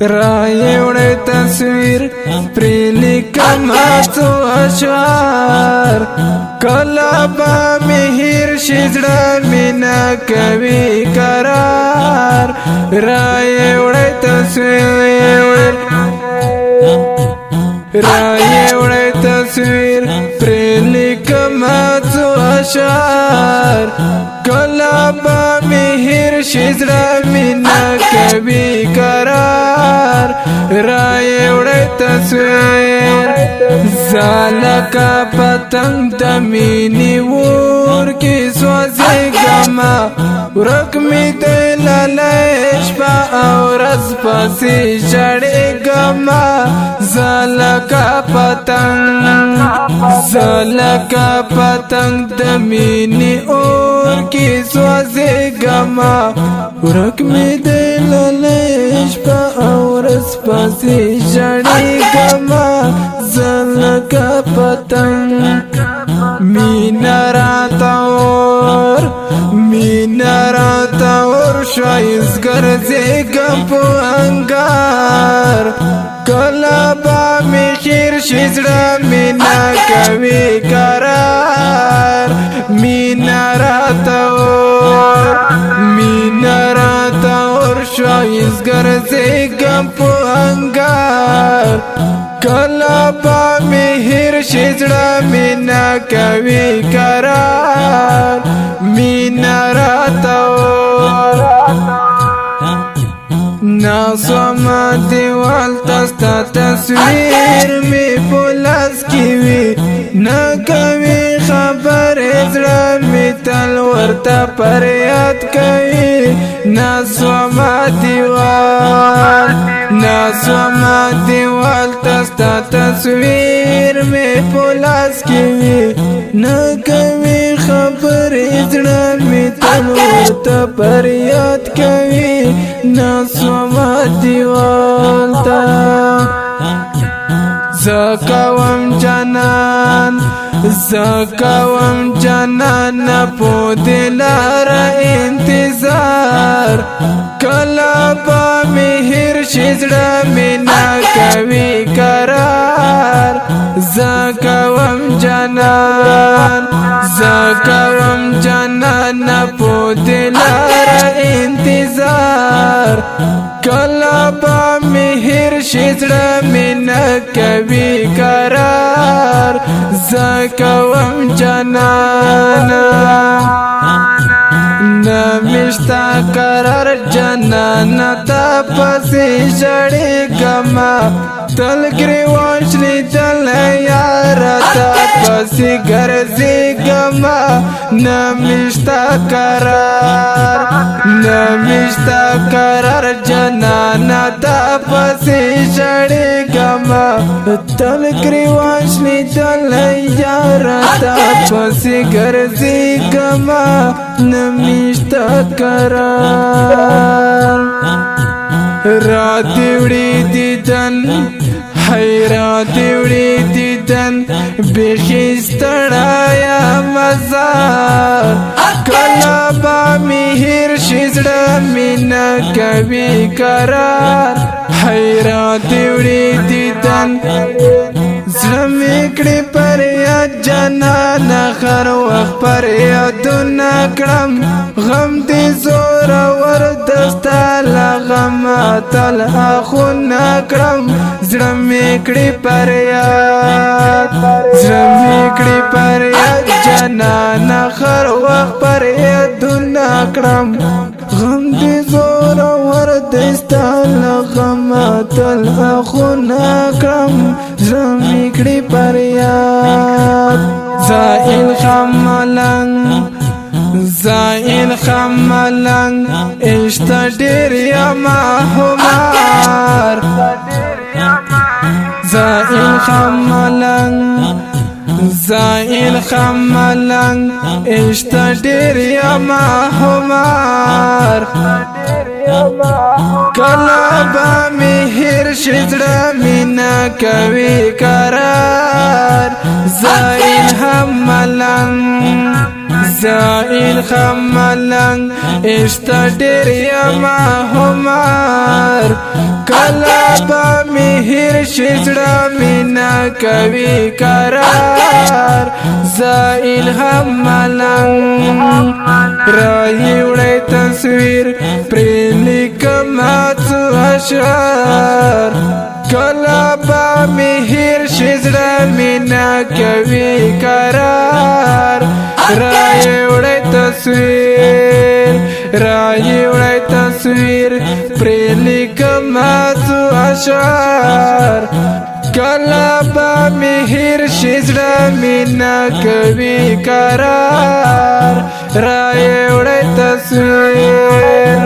رايوړې تصویر پرې لیکم څو اشعار کله به مهر شي زړه مې نه کوي قرار رايوړې تصویر پرې لیکم څو اشعار کله به مهر شي زړه مې نه کوي قرار رايوړې تصویر زالکا پتنګ د مینې ور کې سوځېږمه ورک مې د لاله شپه او ورځ پسې ژړېږمه زالکا پتنګ د مینې اور کې سوځېږمه ورک مې د لاله شپه او ورځ پسې ژړېږمه زالکا پتنګ مینا راته ور شایز ګرځېږم په انګار کله به مې خیر شي زړه مې نه کوي قرار مینا راته ور شایز ګرځېږم په انګار کله به مې هیر شي زړه مې نه کوي قرار مینا راته ناسوما دیوال تستا تصویر می پولاس کی وی نکوی خبر زړه می تل ورته پریاد کوي ناسوما دیوال تستا تصویر می پولاس کی وی نکوی خبر زړه می تل ورته پریاد کوي ناسوما دیوال تا زکوم جنان پو دلار انتظار کله به مهر شي زړه مې نه کوي قرار زکوم جنان پو دلار انتظار کله به مهر شي زړه مې نه کوي قرار زکوم جنان نمشتا قرار جنان تا پسې ژړېږمه تل ګریوان شلیدل یاره تا پسې ګرځېږمه نمشتا قرار جنان تا پسې ژړېږمه تل ګریوان شلیدل یاره تا پسې ګرځېږمه نمشتا قرار راته وړي دیدن بیخی ستړیا مزار کله به مهر شي زړه مې نه کوي قرار راته وړي دیدن زړه مې کړې پر یاد جانان هر وخت پر یادونه کړم غم دې زورور دستا له غمه تل اخونه کړم زړه مې کړې پر یاد جانان هر وخت پر یادونه کړم غم دې زورور دستا له غمه تل اخونه کړم زړه مې کړې پر یاد زائل خملنګ عشق ډېر یما همار زائل خملنګ عشق ډېر یما همار کله به مهر شي زړه مې نه کوي قرار زائل خملنګ عشق ډېر یما همار कलाबा मिहिर शिजड़ा मीना कवि करार जाइल हम मलंग राही उड़े तस्वीर प्रेलिक माचु अशार कलाबा मिहिर शिजड़ा मीना कवि करार राही उड़े तस्वीर प्रेलिक माचु अशार कलाबा मिहिर शिजड़ा मीना कवि करार राय उड़े तस्वीर।